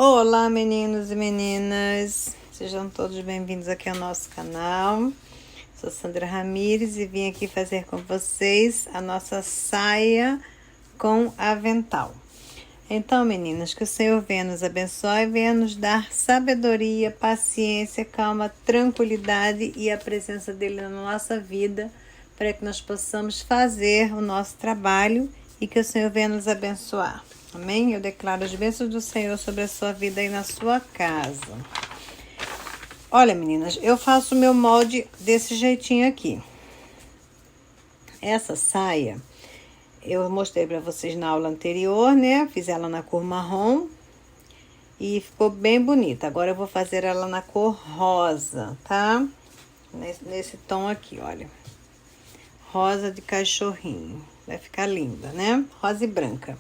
Olá, meninos e meninas, sejam todos bem-vindos aqui ao nosso canal. Sou Sandra Ramires e vim aqui fazer com vocês a nossa saia com avental. Então, meninas, que o Senhor venha nos abençoe, venha nos dar sabedoria, paciência, calma, tranquilidade e a presença dele na nossa vida, para que nós possamos fazer o nosso trabalho e que o Senhor venha nos abençoar. Amém? Eu declaro as bênçãos do Senhor sobre a sua vida e na sua casa. Olha, meninas, eu faço o meu molde desse jeitinho aqui. Essa saia, eu mostrei para vocês na aula anterior, né? Fiz ela na cor marrom e ficou bem bonita. Agora eu vou fazer ela na cor rosa, tá? Nesse tom aqui, olha. Rosa de cachorrinho. Vai ficar linda, né? Rosa e branca.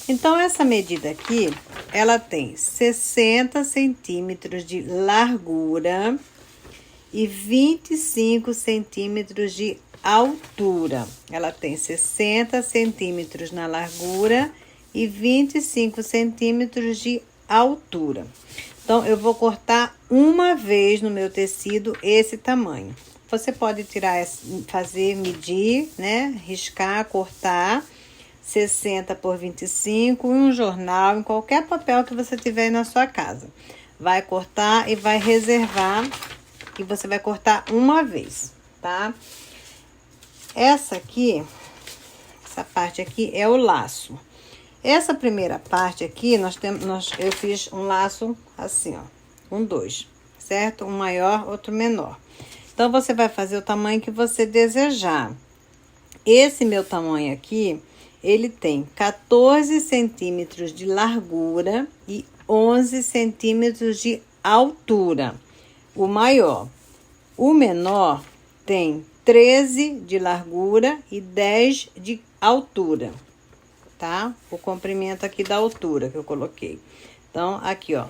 Então, essa medida aqui, ela tem 60 centímetros de largura e 25 centímetros de altura. Ela tem 60 centímetros na largura e 25 centímetros de altura. Então, eu vou cortar uma vez no meu tecido esse tamanho. Você pode tirar, fazer, medir, né? Riscar, cortar 60 por 25 em um jornal, em qualquer papel que você tiver aí na sua casa. Vai cortar e vai reservar, e você vai cortar uma vez, tá? Essa aqui, essa parte aqui é o laço. Essa primeira parte aqui, eu fiz um laço assim, ó, com dois, certo? Um maior, outro menor. Então, você vai fazer o tamanho que você desejar. Esse meu tamanho aqui, ele tem 14 centímetros de largura e 11 centímetros de altura, o maior. O menor tem 13 de largura e 10 de altura, tá? O comprimento aqui da altura que eu coloquei. Então, aqui, ó,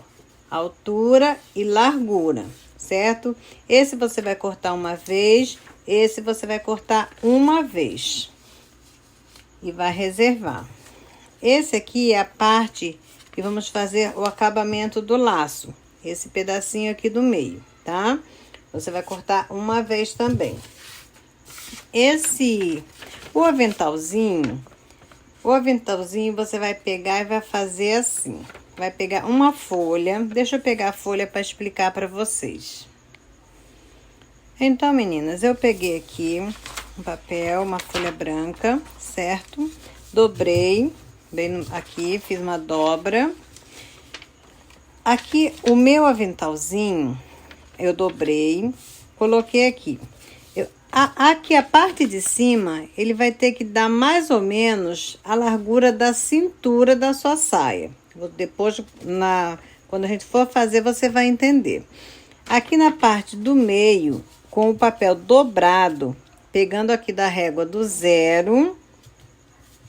altura e largura, certo? Esse você vai cortar uma vez, esse você vai cortar uma vez. E vai reservar. Esse aqui é a parte que vamos fazer o acabamento do laço. Esse pedacinho aqui do meio, tá? Você vai cortar uma vez também. O aventalzinho você vai pegar e vai fazer assim. Vai pegar uma folha. Deixa eu pegar a folha para explicar para vocês. Então, meninas, eu peguei aqui um papel, uma folha branca, certo? Dobrei, bem aqui, fiz uma dobra. Aqui, o meu aventalzinho, eu dobrei, coloquei aqui. Aqui, a parte de cima, ele vai ter que dar mais ou menos a largura da cintura da sua saia. Depois, quando a gente for fazer, você vai entender. Aqui na parte do meio, com o papel dobrado, pegando aqui da régua do zero,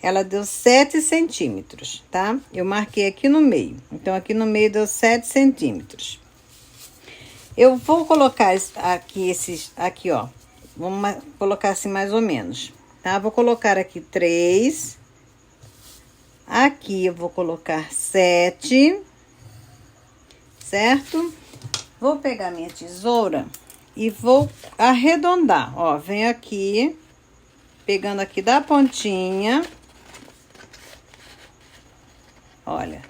ela deu 7 centímetros, tá? Eu marquei aqui no meio. Então, aqui no meio deu 7 centímetros. Eu vou colocar aqui, ó. Vamos colocar assim mais ou menos, tá? Vou colocar aqui 3. Aqui eu vou colocar 7. Certo? Vou pegar minha tesoura e vou arredondar, ó, vem aqui, pegando aqui da pontinha, olha,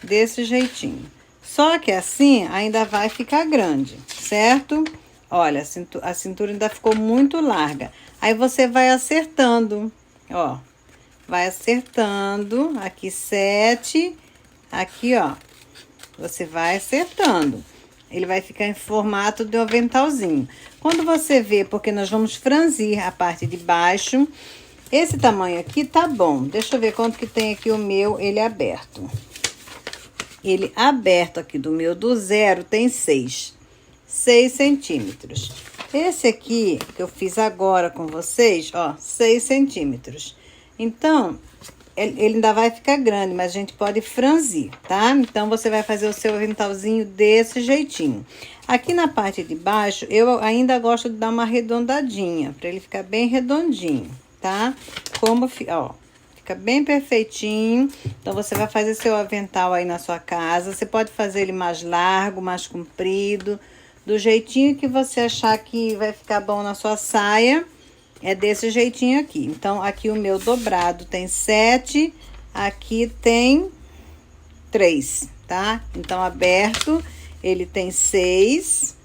desse jeitinho. Só que assim ainda vai ficar grande, certo? Olha, a cintura ainda ficou muito larga. Aí você vai acertando, ó, vai acertando, aqui 7, aqui, ó, você vai acertando. Ele vai ficar em formato de um aventalzinho. Quando você vê, porque nós vamos franzir a parte de baixo, esse tamanho aqui tá bom. Deixa eu ver quanto que tem aqui o meu, ele aberto. Ele aberto aqui do meu, do zero, tem 6 centímetros. Esse aqui, que eu fiz agora com vocês, ó, 6 centímetros. Então, ele ainda vai ficar grande, mas a gente pode franzir, tá? Então, você vai fazer o seu aventalzinho desse jeitinho. Aqui na parte de baixo, eu ainda gosto de dar uma arredondadinha, para ele ficar bem redondinho, tá? Como, ó, fica bem perfeitinho. Então, você vai fazer seu avental aí na sua casa. Você pode fazer ele mais largo, mais comprido, do jeitinho que você achar que vai ficar bom na sua saia. É desse jeitinho aqui. Então, aqui o meu dobrado tem 7, aqui tem 3, tá? Então, aberto, ele tem 6.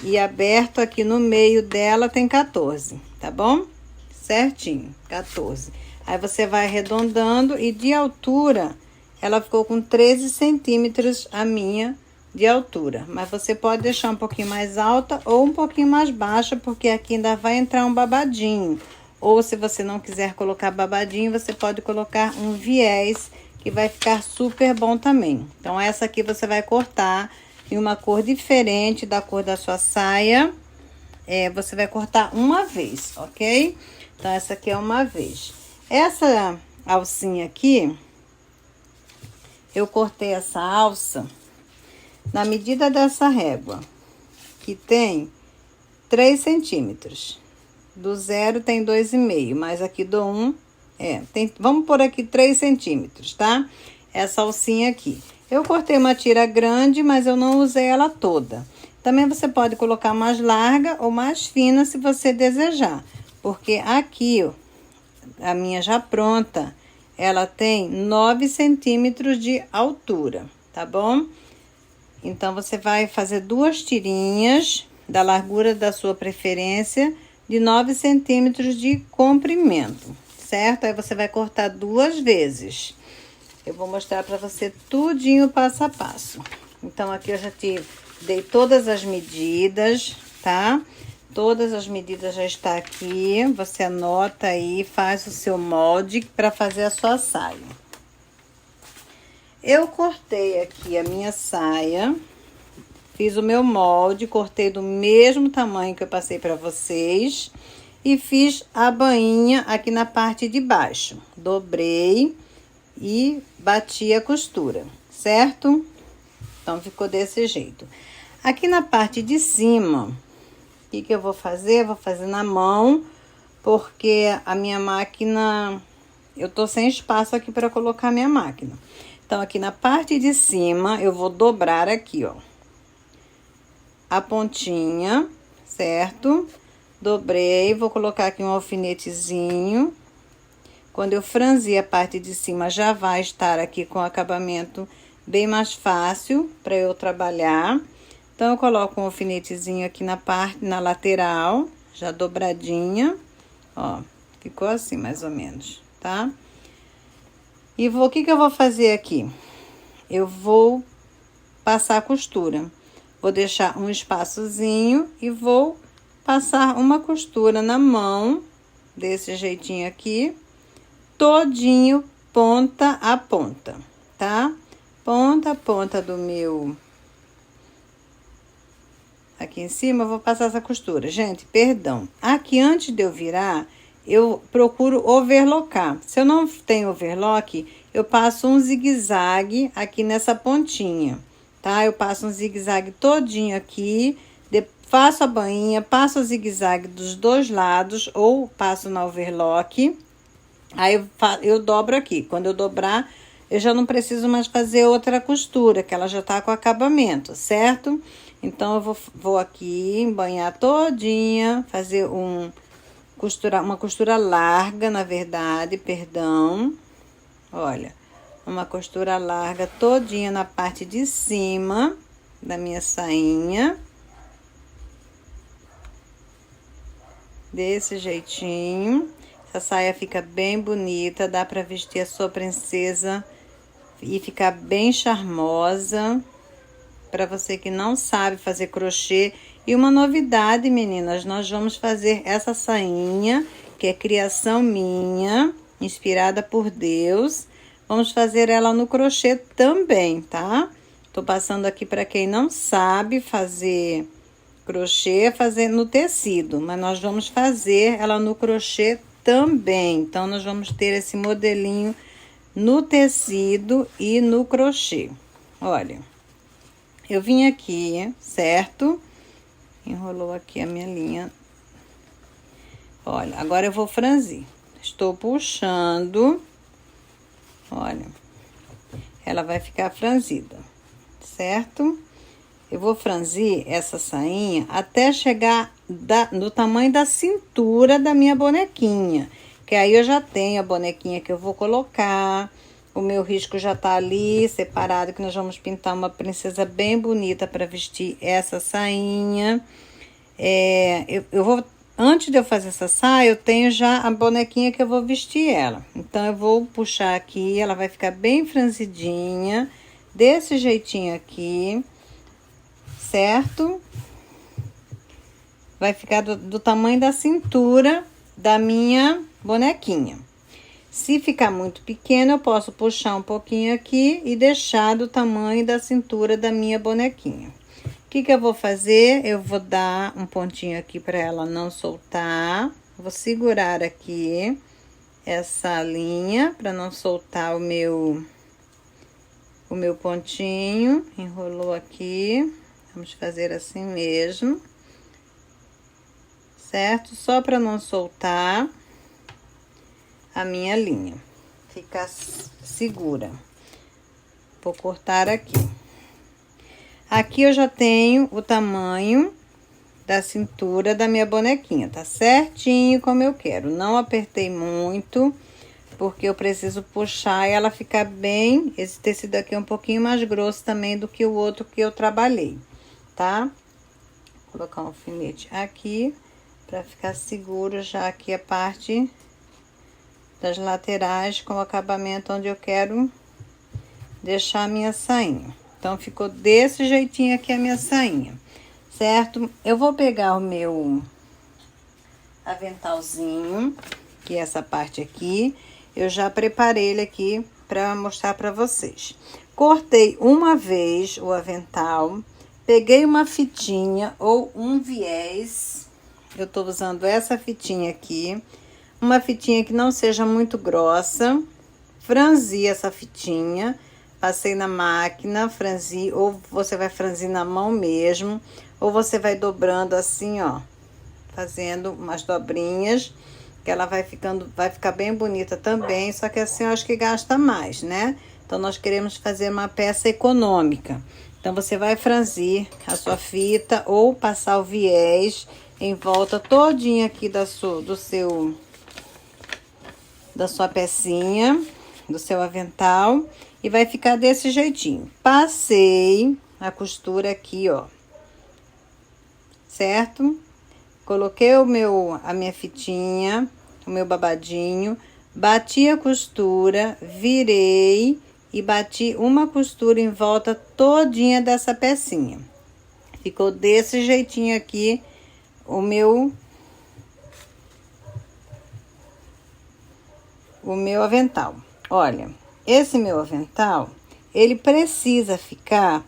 E aberto aqui no meio dela tem 14, tá bom? Certinho, 14. Aí você vai arredondando e de altura, ela ficou com 13 centímetros a minha de altura. Mas você pode deixar um pouquinho mais alta ou um pouquinho mais baixa, porque aqui ainda vai entrar um babadinho. Ou se você não quiser colocar babadinho, você pode colocar um viés, que vai ficar super bom também. Então, essa aqui você vai cortar em uma cor diferente da cor da sua saia. Você vai cortar uma vez, ok? Então, essa aqui é uma vez. Essa alcinha aqui, eu cortei essa alça na medida dessa régua, que tem 3 centímetros. Do 0 tem 2,5, mas aqui do 1, vamos por aqui 3 centímetros, tá? Essa alcinha aqui. Eu cortei uma tira grande, mas eu não usei ela toda. Também você pode colocar mais larga ou mais fina, se você desejar. Porque aqui, ó, a minha já pronta, ela tem 9 centímetros de altura, tá bom? Então, você vai fazer 2 tirinhas da largura da sua preferência, de 9 centímetros de comprimento, certo? Aí, você vai cortar 2 vezes. Eu vou mostrar para você tudinho passo a passo. Então, aqui eu já te dei todas as medidas, tá? Todas as medidas já estão aqui. Você anota aí, faz o seu molde para fazer a sua saia. Eu cortei aqui a minha saia, fiz o meu molde, cortei do mesmo tamanho que eu passei para vocês e fiz a bainha aqui na parte de baixo. Dobrei e bati a costura, certo? Então, ficou desse jeito. Aqui na parte de cima, o que eu vou fazer? Eu vou fazer na mão, porque a minha máquina, eu tô sem espaço aqui para colocar a minha máquina. Então, aqui na parte de cima, eu vou dobrar aqui, ó, a pontinha, certo? Dobrei, vou colocar aqui um alfinetezinho. Quando eu franzir a parte de cima, já vai estar aqui com o acabamento bem mais fácil para eu trabalhar. Então, eu coloco um alfinetezinho aqui na parte, na lateral, já dobradinha. Ó, ficou assim mais ou menos, tá? E o que eu vou fazer aqui? Eu vou passar a costura. Vou deixar um espaçozinho e vou passar uma costura na mão, desse jeitinho aqui, todinho, ponta a ponta, tá? Ponta a ponta do meu... Aqui em cima, eu vou passar essa costura. Gente, perdão. Aqui, antes de eu virar, eu procuro overlocar. Se eu não tenho overlock, eu passo um zigue-zague aqui nessa pontinha, tá? Eu passo um zigue-zague todinho aqui, faço a bainha, passo o zigue-zague dos dois lados, ou passo na overlock. Aí eu dobro aqui. Quando eu dobrar, eu já não preciso mais fazer outra costura, que ela já tá com acabamento, certo? Então, eu vou aqui embanhar todinha, fazer uma costura larga, na verdade, perdão. Olha, uma costura larga todinha na parte de cima da minha sainha. Desse jeitinho. Essa saia fica bem bonita, dá pra vestir a sua princesa e ficar bem charmosa. Para você que não sabe fazer crochê. E uma novidade, meninas, nós vamos fazer essa sainha, que é criação minha, inspirada por Deus. Vamos fazer ela no crochê também, tá? Tô passando aqui para quem não sabe fazer crochê, fazer no tecido, mas nós vamos fazer ela no crochê também. Então, nós vamos ter esse modelinho no tecido e no crochê. Olha, eu vim aqui, certo? Enrolou aqui a minha linha. Olha, agora eu vou franzir. estou puxando. Olha, ela vai ficar franzida, certo? Eu vou franzir essa sainha até chegar no tamanho da cintura da minha bonequinha. Que aí eu já tenho a bonequinha que eu vou colocar. O meu risco já tá ali separado, que nós vamos pintar uma princesa bem bonita para vestir essa sainha. Eu vou, antes de eu fazer essa saia, eu tenho já a bonequinha que eu vou vestir ela. Então, eu vou puxar aqui, ela vai ficar bem franzidinha, desse jeitinho aqui, certo? Vai ficar do tamanho da cintura da minha bonequinha. Se ficar muito pequeno, eu posso puxar um pouquinho aqui e deixar do tamanho da cintura da minha bonequinha. O que eu vou fazer? Eu vou dar um pontinho aqui para ela não soltar. Vou segurar aqui essa linha para não soltar o meu pontinho. Enrolou aqui. Vamos fazer assim mesmo. Certo? Só para não soltar a minha linha. Ficar segura. Vou cortar aqui. Aqui eu já tenho o tamanho da cintura da minha bonequinha, tá certinho como eu quero. Não apertei muito, porque eu preciso puxar e ela ficar bem. Esse tecido aqui é um pouquinho mais grosso também do que o outro que eu trabalhei, tá? Vou colocar um alfinete aqui, pra ficar seguro já aqui a parte das laterais com o acabamento onde eu quero deixar a minha sainha. Então, ficou desse jeitinho aqui a minha sainha, certo? Eu vou pegar o meu aventalzinho, que é essa parte aqui. Eu já preparei ele aqui para mostrar para vocês. Cortei uma vez o avental, peguei uma fitinha ou um viés. Eu tô usando essa fitinha aqui, uma fitinha que não seja muito grossa. Franzi essa fitinha. Passei na máquina, franzi, ou você vai franzir na mão mesmo, ou você vai dobrando assim, ó, fazendo umas dobrinhas, que ela vai ficar bem bonita também, só que assim eu acho que gasta mais, né? Então, nós queremos fazer uma peça econômica. Então, você vai franzir a sua fita ou passar o viés em volta todinha aqui da sua pecinha, do seu avental. E vai ficar desse jeitinho. Passei a costura aqui, ó. Certo? Coloquei a minha fitinha, o meu babadinho. Bati a costura, virei e bati uma costura em volta todinha dessa pecinha. Ficou desse jeitinho aqui o meu avental. Olha, esse meu avental, ele precisa ficar,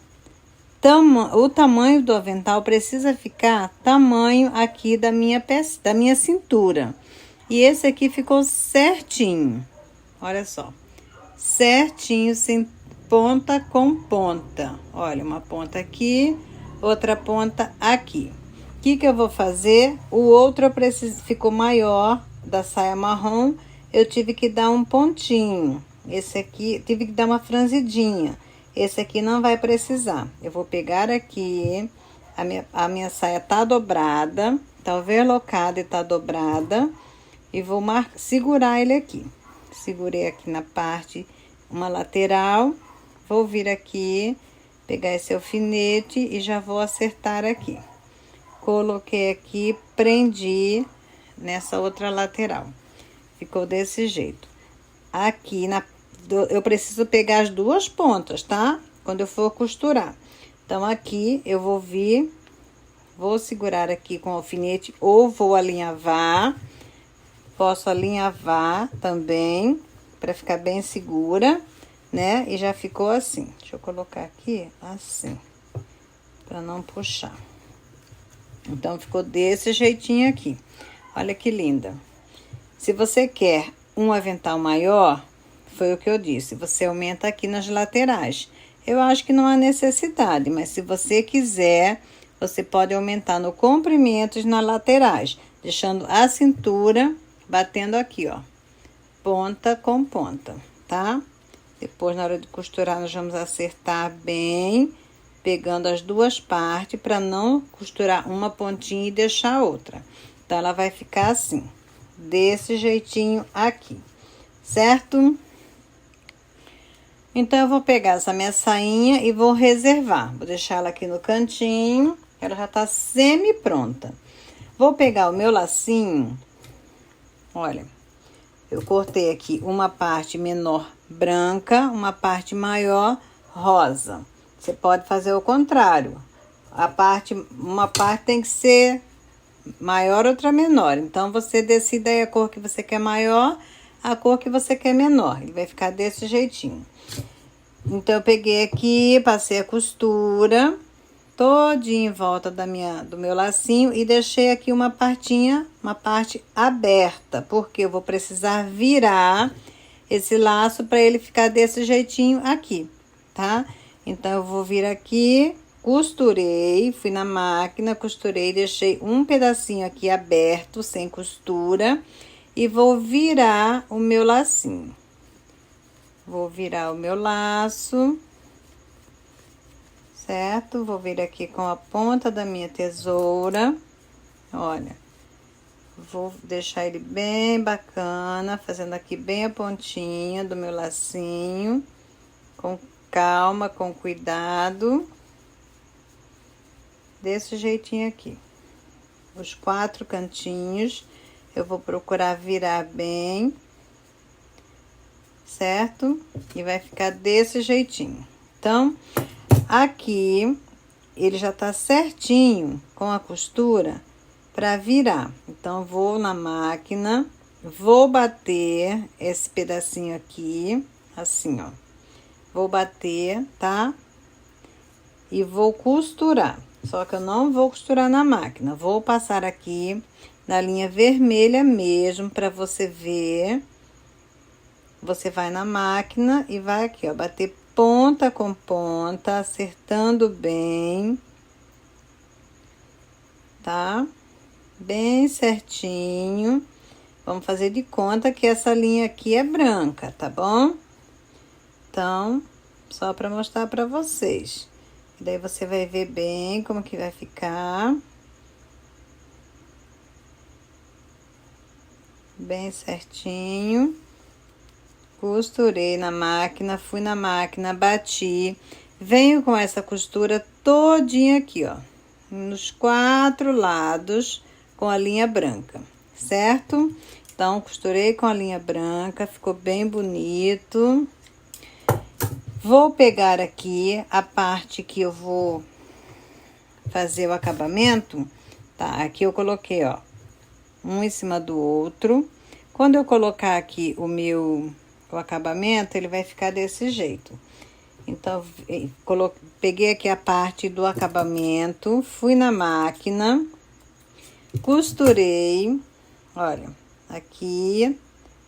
o tamanho do avental precisa ficar tamanho aqui da minha cintura. E esse aqui ficou certinho, olha só, certinho, sem ponta com ponta. Olha, uma ponta aqui, outra ponta aqui. O que eu vou fazer? O outro ficou maior, da saia marrom, eu tive que dar um pontinho. Esse aqui, tive que dar uma franzidinha. Esse aqui não vai precisar. Eu vou pegar aqui, a minha saia tá dobrada, tá overlocada e tá dobrada. E vou segurar ele aqui. Segurei aqui na parte, uma lateral. Vou vir aqui, pegar esse alfinete e já vou acertar aqui. Coloquei aqui, prendi nessa outra lateral. Ficou desse jeito. Aqui eu preciso pegar as duas pontas, tá? Quando eu for costurar. Então, aqui eu vou segurar aqui com o alfinete ou vou alinhavar. Posso alinhavar também, para ficar bem segura, né? E já ficou assim. Deixa eu colocar aqui assim, para não puxar. Então, ficou desse jeitinho aqui. Olha que linda. Se você quer um avental maior, foi o que eu disse, você aumenta aqui nas laterais. Eu acho que não há necessidade, mas se você quiser, você pode aumentar no comprimento e nas laterais, deixando a cintura batendo aqui, ó. ponta com ponta, tá? Depois, na hora de costurar, nós vamos acertar bem, pegando as duas partes, para não costurar uma pontinha e deixar a outra. Então, ela vai ficar assim, desse jeitinho aqui, certo? Então, eu vou pegar essa minha sainha e vou reservar. Vou deixar ela aqui no cantinho, ela já tá semi-pronta. Vou pegar o meu lacinho, olha, eu cortei aqui uma parte menor branca, uma parte maior rosa. Você pode fazer o contrário. Uma parte tem que ser maior, outra menor. Então, você decide aí a cor que você quer maior, a cor que você quer menor. Ele vai ficar desse jeitinho. Então, eu peguei aqui, passei a costura todinha em volta do meu lacinho e deixei aqui uma parte aberta, porque eu vou precisar virar esse laço para ele ficar desse jeitinho aqui, tá? Então, eu vou vir aqui, costurei, fui na máquina, costurei, deixei um pedacinho aqui aberto, sem costura, e vou virar o meu lacinho. Vou virar o meu laço, certo? Vou vir aqui com a ponta da minha tesoura, olha, vou deixar ele bem bacana, fazendo aqui bem a pontinha do meu lacinho, com calma, com cuidado, desse jeitinho aqui. Os 4 cantinhos, eu vou procurar virar bem, certo? E vai ficar desse jeitinho. Então, aqui, ele já tá certinho com a costura para virar. Então, vou na máquina, vou bater esse pedacinho aqui, assim, ó. Vou bater, tá? E vou costurar. Só que eu não vou costurar na máquina. Vou passar aqui na linha vermelha mesmo, para você ver. Você vai na máquina e vai aqui, ó, bater ponta com ponta, acertando bem, tá? Bem certinho. Vamos fazer de conta que essa linha aqui é branca, tá bom? Então, só para mostrar para vocês. E daí você vai ver bem como que vai ficar. Bem certinho. Costurei na máquina, fui na máquina, bati. Venho com essa costura todinha aqui, ó. Nos 4 lados com a linha branca, certo? Então, costurei com a linha branca, ficou bem bonito. Vou pegar aqui a parte que eu vou fazer o acabamento, tá? Aqui eu coloquei, ó, um em cima do outro. Quando eu colocar aqui o acabamento, ele vai ficar desse jeito. Então, peguei aqui a parte do acabamento, fui na máquina, costurei, olha, aqui,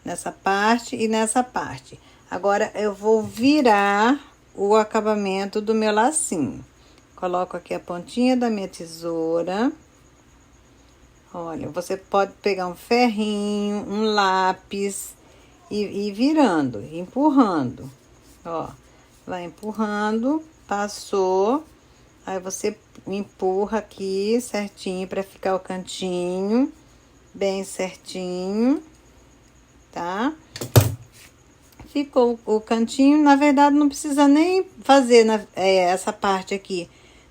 nessa parte e nessa parte. Agora, eu vou virar o acabamento do meu lacinho. Coloco aqui a pontinha da minha tesoura. Olha, você pode pegar um ferrinho, um lápis e ir virando, empurrando. Ó, vai empurrando, passou. Aí, você empurra aqui certinho para ficar o cantinho bem certinho, tá? Ficou o cantinho, na verdade, não precisa nem fazer essa parte aqui.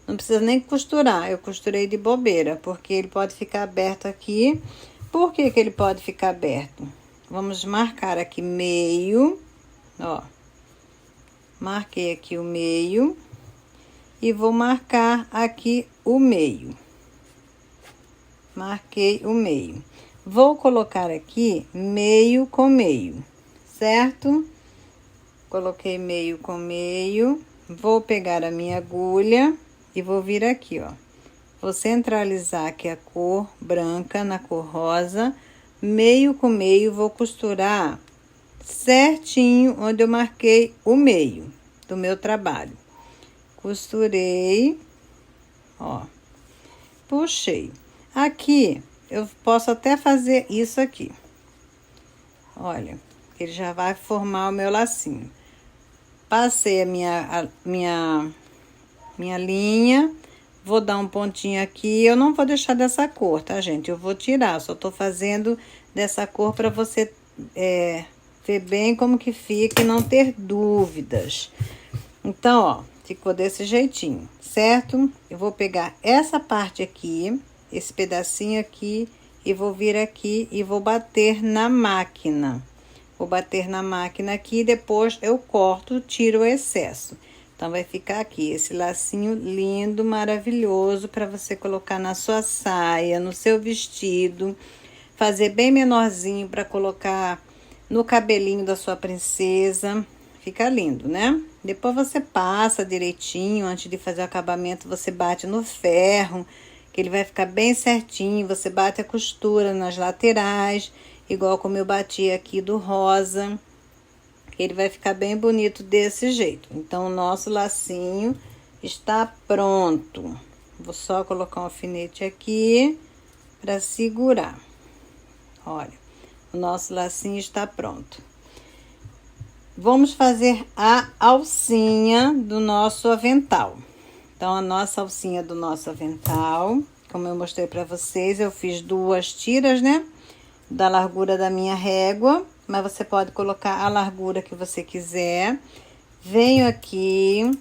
Não precisa nem costurar, eu costurei de bobeira, porque ele pode ficar aberto aqui. Por que que ele pode ficar aberto? Vamos marcar aqui meio, ó. Marquei aqui o meio e vou marcar aqui o meio. Marquei o meio. Vou colocar aqui meio com meio, certo? Coloquei meio com meio. Vou pegar a minha agulha e vou vir aqui, ó. Vou centralizar aqui a cor branca na cor rosa. Meio com meio, vou costurar certinho onde eu marquei o meio do meu trabalho. Costurei, ó. Puxei. Aqui, eu posso até fazer isso aqui. Olha, Ele já vai formar o meu lacinho. Passei a minha linha, vou dar um pontinho aqui. Eu não vou deixar dessa cor, tá, gente? Eu vou tirar, só tô fazendo dessa cor para você ver bem como que fica e não ter dúvidas. Então, ó, ficou desse jeitinho, certo? Eu vou pegar essa parte aqui, esse pedacinho aqui, e vou vir aqui e vou bater na máquina. Vou bater na máquina aqui, depois eu corto, tiro o excesso. Então, vai ficar aqui esse lacinho lindo, maravilhoso, para você colocar na sua saia, no seu vestido. Fazer bem menorzinho para colocar no cabelinho da sua princesa. Fica lindo, né? Depois você passa direitinho, antes de fazer o acabamento, você bate no ferro, que ele vai ficar bem certinho. Você bate a costura nas laterais, igual como eu bati aqui do rosa. Ele vai ficar bem bonito desse jeito. Então, o nosso lacinho está pronto. Vou só colocar um alfinete aqui para segurar. Olha, o nosso lacinho está pronto. Vamos fazer a alcinha do nosso avental. Então, a nossa alcinha do nosso avental, como eu mostrei para vocês, eu fiz 2 tiras, né? Da largura da minha régua, mas você pode colocar a largura que você quiser. Venho aqui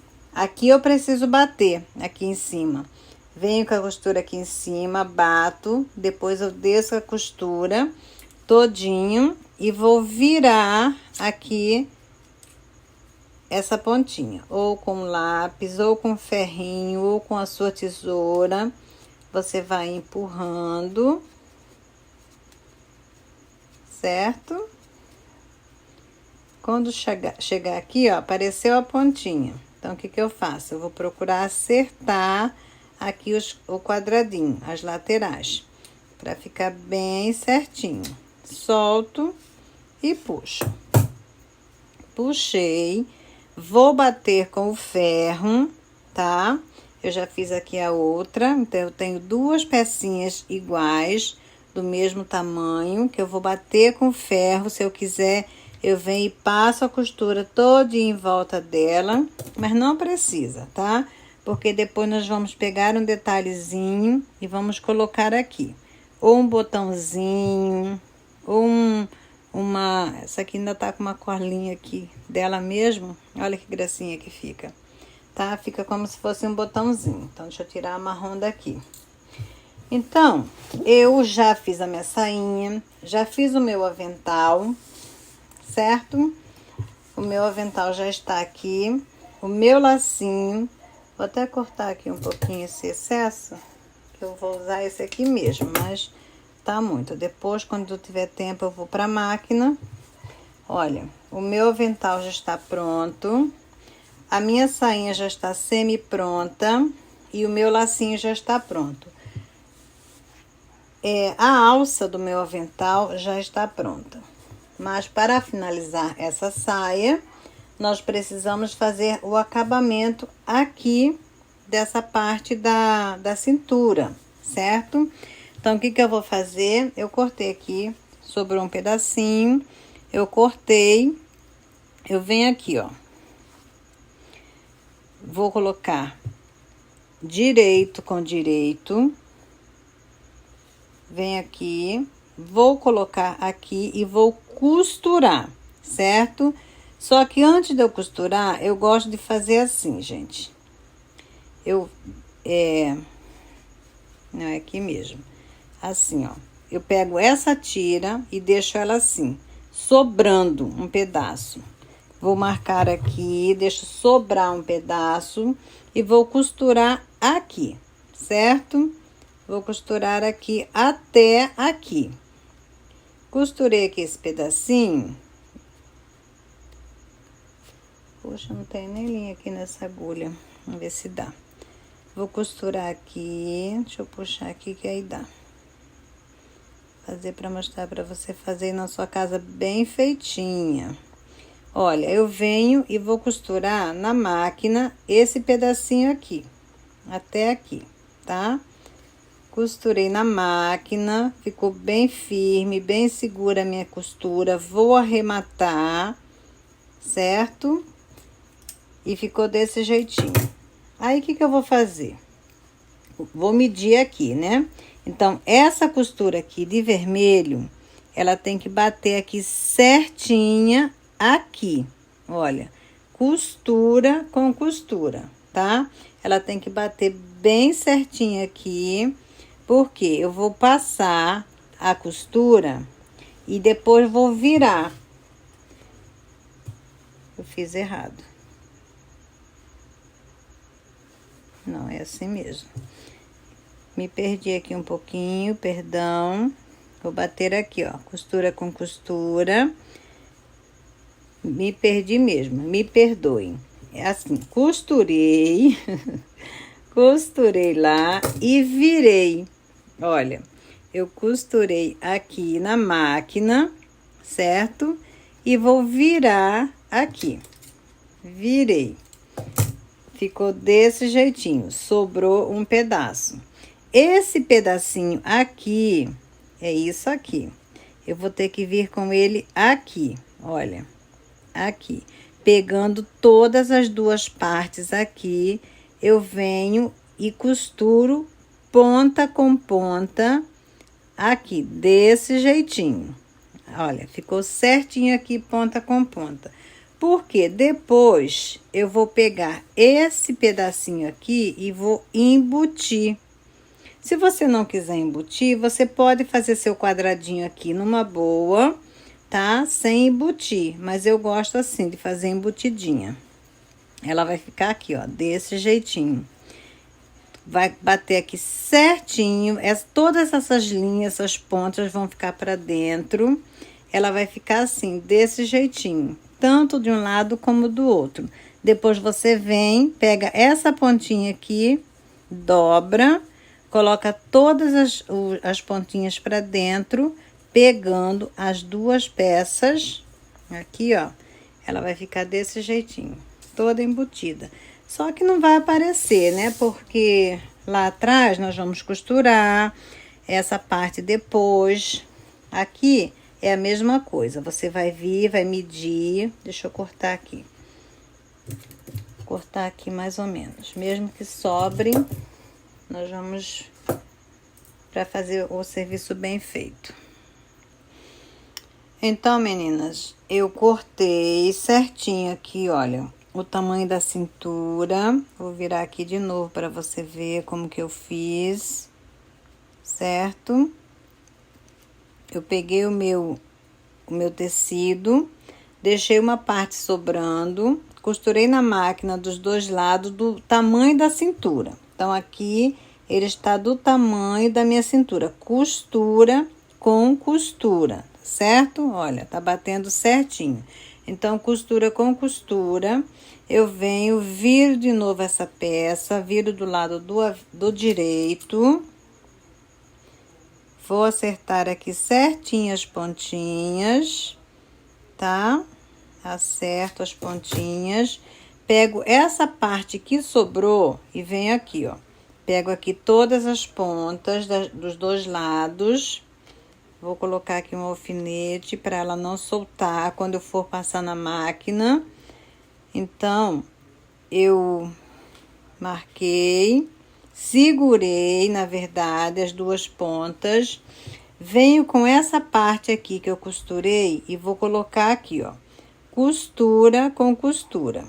eu preciso bater aqui em cima. Venho com a costura aqui em cima, bato, depois eu desço a costura todinho e vou virar aqui essa pontinha, ou com lápis, ou com ferrinho, ou com a sua tesoura. Você vai empurrando, certo? Quando chegar aqui, ó, apareceu a pontinha. Então, o que eu faço? Eu vou procurar acertar aqui o quadradinho, as laterais, para ficar bem certinho. Solto e puxo. Puxei, vou bater com o ferro, tá? Eu já fiz aqui a outra, então eu tenho 2 pecinhas iguais, do mesmo tamanho, que eu vou bater com o ferro. Se eu quiser, eu venho e passo a costura toda em volta dela, mas não precisa, tá? Porque depois nós vamos pegar um detalhezinho e vamos colocar aqui. Ou um botãozinho, ou essa aqui ainda tá com uma corlinha aqui dela mesmo. Olha que gracinha que fica, tá? Fica como se fosse um botãozinho. Então, deixa eu tirar a marrom daqui. Então, eu já fiz a minha sainha, já fiz o meu avental, certo? O meu avental já está aqui, o meu lacinho. Vou até cortar aqui um pouquinho esse excesso, que eu vou usar esse aqui mesmo, mas tá muito. Depois, quando eu tiver tempo, eu vou pra máquina. Olha, o meu avental já está pronto, a minha sainha já está semi-pronta e o meu lacinho já está pronto. A alça do meu avental já está pronta. Mas para finalizar essa saia, nós precisamos fazer o acabamento aqui dessa parte da cintura, certo? Então, o que eu vou fazer? Eu cortei aqui, sobrou um pedacinho, eu cortei, eu venho aqui, ó. Vou colocar direito com direito. Venho aqui, vou colocar aqui e vou costurar, certo? Só que antes de eu costurar, eu gosto de fazer assim, gente. Não, é aqui mesmo. Assim, ó. Eu pego essa tira e deixo ela assim, sobrando um pedaço. Vou marcar aqui, deixo sobrar um pedaço e vou costurar aqui, certo? Vou costurar aqui até aqui. Costurei aqui esse pedacinho. Poxa, não tem nem linha aqui nessa agulha. Vamos ver se dá. Vou costurar aqui. Deixa eu puxar aqui que aí dá. Fazer para mostrar para você fazer na sua casa bem feitinha. Olha, eu venho e vou costurar na máquina esse pedacinho aqui. Até aqui, tá? costurei na máquina, ficou bem firme, bem segura a minha costura. Vou arrematar, certo? E ficou desse jeitinho. Aí, o que eu vou fazer? Vou medir aqui, né? Então, essa costura aqui de vermelho, ela tem que bater aqui certinha aqui. Olha, costura com costura, tá? Ela tem que bater bem certinho aqui, porque eu vou passar a costura e depois vou virar. Eu fiz errado. Não, é assim mesmo. Me perdi aqui um pouquinho, perdão. Vou bater aqui, ó, costura com costura. Me perdi mesmo, me perdoem. É assim, costurei, costurei lá e virei. Olha, eu costurei aqui na máquina, certo? E vou virar aqui. Virei. Ficou desse jeitinho, sobrou um pedaço. Esse pedacinho aqui, é isso aqui. Eu vou ter que vir com ele aqui, olha, aqui. Pegando todas as duas partes aqui, eu venho e costuro ponta com ponta aqui, desse jeitinho. Olha, ficou certinho aqui, ponta com ponta. Porque depois eu vou pegar esse pedacinho aqui e vou embutir. Se você não quiser embutir, você pode fazer seu quadradinho aqui numa boa, tá? Sem embutir, mas eu gosto assim de fazer embutidinha. Ela vai ficar aqui, ó, desse jeitinho. Vai bater aqui certinho, todas essas linhas, essas pontas vão ficar para dentro. Ela vai ficar assim, desse jeitinho, tanto de um lado como do outro. Depois você vem, pega essa pontinha aqui, dobra, coloca todas as pontinhas para dentro, pegando as duas peças, aqui, ó, ela vai ficar desse jeitinho, toda embutida. Só que não vai aparecer, né? Porque lá atrás nós vamos costurar essa parte depois. Aqui é a mesma coisa, você vai vir, vai medir, deixa eu cortar aqui. Cortar aqui mais ou menos, mesmo que sobre, nós vamos para fazer o serviço bem feito. Então, meninas, eu cortei certinho aqui, olha, o tamanho da cintura. Vou virar aqui de novo para você ver como que eu fiz, certo? Eu peguei o meu tecido, deixei uma parte sobrando, costurei na máquina dos dois lados do tamanho da cintura. Então, aqui ele está do tamanho da minha cintura. Costura com costura, certo? Olha, tá batendo certinho. Então, costura com costura, eu venho, viro de novo essa peça, viro do lado do direito. Vou acertar aqui certinho as pontinhas, tá? Acerto as pontinhas. Pego essa parte que sobrou e venho aqui, ó. Pego aqui todas as pontas dos dois lados. Vou colocar aqui um alfinete para ela não soltar quando eu for passar na máquina. Então, eu marquei, segurei, na verdade, as duas pontas. Venho com essa parte aqui que eu costurei e vou colocar aqui, ó. Costura com costura.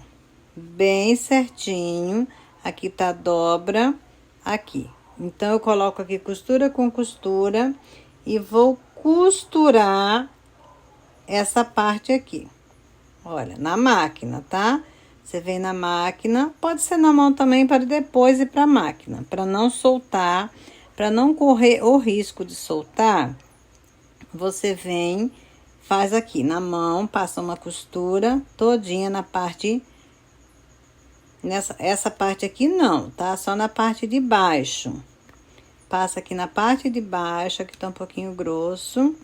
Bem certinho. Aqui tá a dobra, aqui. Então, eu coloco aqui costura com costura e vou costurar essa parte aqui. Olha, na máquina, tá? Você vem na máquina, pode ser na mão também para depois ir para a máquina, para não soltar, para não correr o risco de soltar. Você vem, faz aqui na mão, passa uma costura todinha na parte, essa parte aqui não, tá? Só na parte de baixo. Passa aqui na parte de baixo, aqui tá um pouquinho grosso.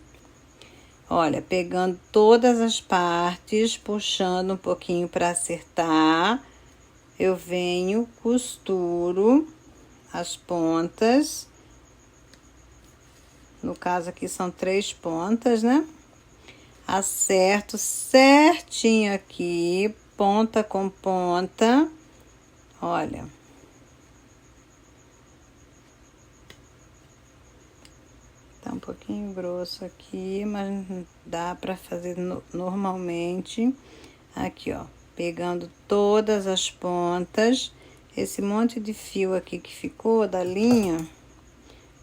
Olha, pegando todas as partes, puxando um pouquinho para acertar, eu venho, costuro as pontas No caso aqui são 3 pontas, né? Acerto certinho aqui, ponta com ponta. Olha. Tá um pouquinho grosso aqui, mas dá pra fazer normalmente. Aqui, ó, pegando todas as pontas. Esse monte de fio aqui que ficou da linha.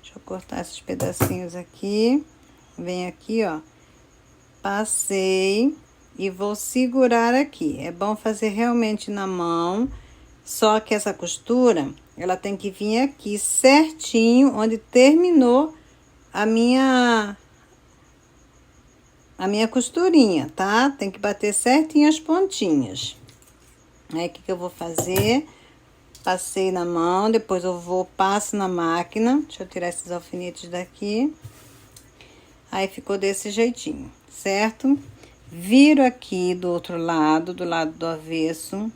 Deixa eu cortar esses pedacinhos aqui. Vem aqui, ó. Passei e vou segurar aqui. É bom fazer realmente na mão, só que essa costura, ela tem que vir aqui certinho, onde terminou a minha costurinha, tá? Tem que bater certinho as pontinhas. Aí, o que eu vou fazer? Passei na mão, depois eu passo na máquina. Deixa eu tirar esses alfinetes daqui. Aí, ficou desse jeitinho, certo? Viro aqui do outro lado, do lado do avesso.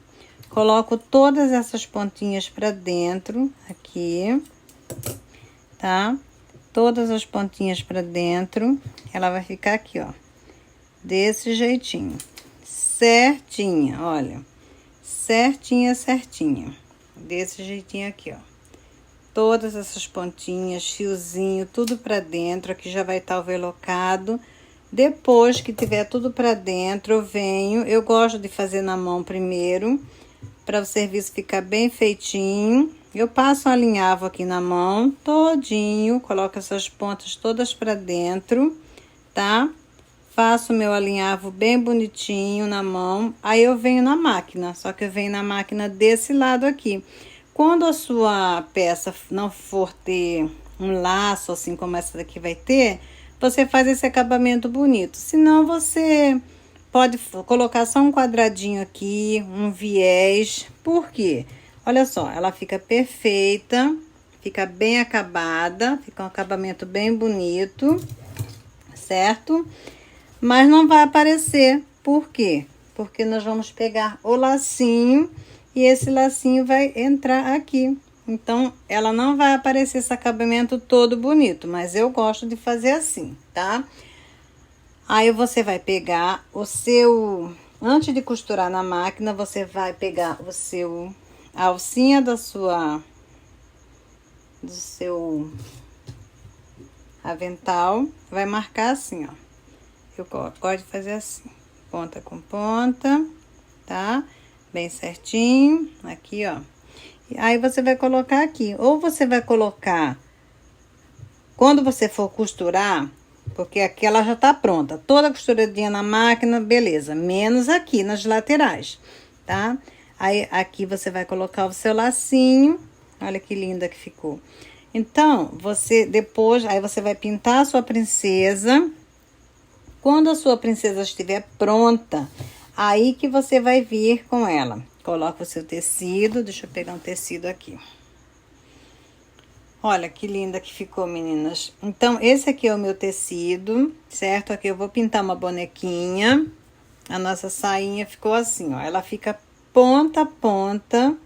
Coloco todas essas pontinhas pra dentro, aqui, tá? Todas as pontinhas pra dentro. Ela vai ficar aqui, ó. Desse jeitinho. Certinha, olha. Certinha, certinha. Desse jeitinho aqui, ó. Todas essas pontinhas, fiozinho, tudo pra dentro. Aqui já vai estar overlockado. Depois que tiver tudo pra dentro, eu venho. Eu gosto de fazer na mão primeiro, para o serviço ficar bem feitinho. Eu passo um alinhavo aqui na mão, todinho. Coloco essas pontas todas pra dentro, tá? Faço meu alinhavo bem bonitinho na mão. Aí eu venho na máquina, só que eu venho na máquina desse lado aqui. Quando a sua peça não for ter um laço, assim como essa daqui vai ter, você faz esse acabamento bonito. Senão, você pode colocar só um quadradinho aqui, um viés. Por quê? Olha só, ela fica perfeita, fica bem acabada, fica um acabamento bem bonito, certo? Mas não vai aparecer. Por quê? Porque nós vamos pegar o lacinho e esse lacinho vai entrar aqui. Então, ela não vai aparecer esse acabamento todo bonito, mas eu gosto de fazer assim, tá? Aí, você vai pegar o seu... Antes de costurar na máquina, você vai pegar a alcinha do seu avental, vai marcar assim, ó. Eu gosto de fazer assim, ponta com ponta, tá? Bem certinho, aqui, ó. E aí, você vai colocar aqui. Ou você vai colocar, quando você for costurar, porque aqui ela já tá pronta. Toda costuradinha na máquina, beleza. Menos aqui, nas laterais, tá? Aí, aqui você vai colocar o seu lacinho. Olha que linda que ficou. Então, aí você vai pintar a sua princesa. Quando a sua princesa estiver pronta, aí que você vai vir com ela. Coloca o seu tecido, deixa eu pegar um tecido aqui. Olha que linda que ficou, meninas. Então, esse aqui é o meu tecido, certo? Aqui eu vou pintar uma bonequinha. A nossa sainha ficou assim, ó. Ela fica ponta a ponta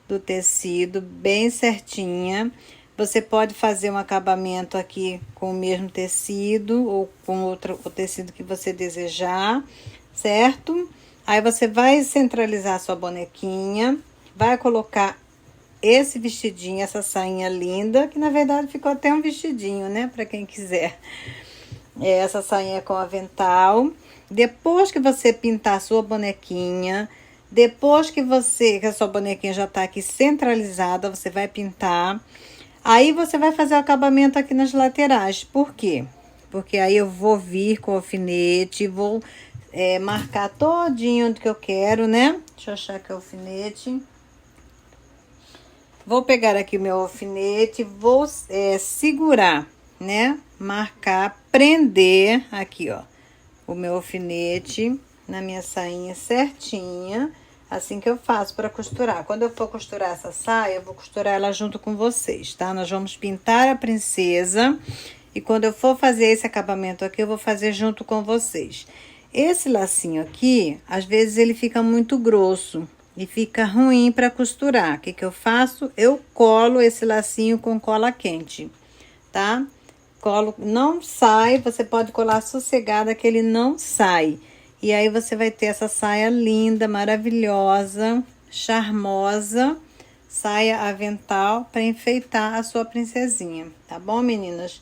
do tecido, bem certinha. Você pode fazer um acabamento aqui com o mesmo tecido ou com o tecido que você desejar, certo? Aí, você vai centralizar a sua bonequinha, vai colocar esse vestidinho, essa sainha linda, que na verdade ficou até um vestidinho, né? Pra quem quiser. Essa sainha com avental. Depois que você pintar a sua bonequinha, depois que a sua bonequinha já tá aqui centralizada, você vai pintar. Aí, você vai fazer o acabamento aqui nas laterais. Por quê? Porque aí eu vou vir com o alfinete, vou marcar todinho onde que eu quero, né? Deixa eu achar aqui o alfinete. Vou pegar aqui o meu alfinete, vou segurar, né? Marcar, prender aqui, ó, o meu alfinete na minha sainha certinha. Assim que eu faço para costurar. Quando eu for costurar essa saia, eu vou costurar ela junto com vocês, tá? Nós vamos pintar a princesa. E quando eu for fazer esse acabamento aqui, eu vou fazer junto com vocês. Esse lacinho aqui, às vezes ele fica muito grosso e fica ruim para costurar. O que que eu faço? Eu colo esse lacinho com cola quente, tá? colo, não sai, você pode colar sossegada que ele não sai. E aí você vai ter essa saia linda, maravilhosa, charmosa, saia avental para enfeitar a sua princesinha, tá bom, meninas?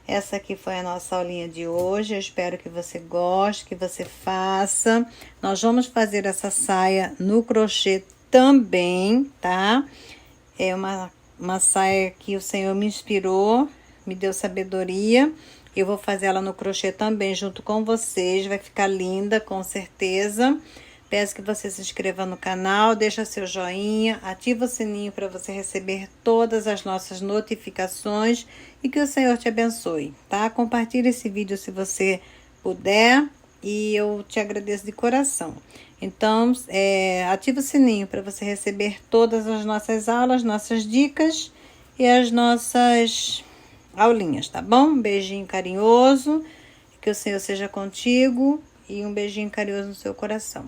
Essa aqui foi a nossa aulinha de hoje, eu espero que você goste, que você faça. Nós vamos fazer essa saia no crochê também, tá? É uma saia que o Senhor me inspirou, me deu sabedoria. Eu vou fazer ela no crochê também junto com vocês, vai ficar linda, com certeza. Peço que você se inscreva no canal, deixa seu joinha, ativa o sininho para você receber todas as nossas notificações e que o Senhor te abençoe, tá? Compartilhe esse vídeo se você puder e eu te agradeço de coração. Então, ativa o sininho para você receber todas as nossas aulas, nossas dicas e as nossas aulinhas, tá bom? Um beijinho carinhoso, que o Senhor seja contigo e um beijinho carinhoso no seu coração.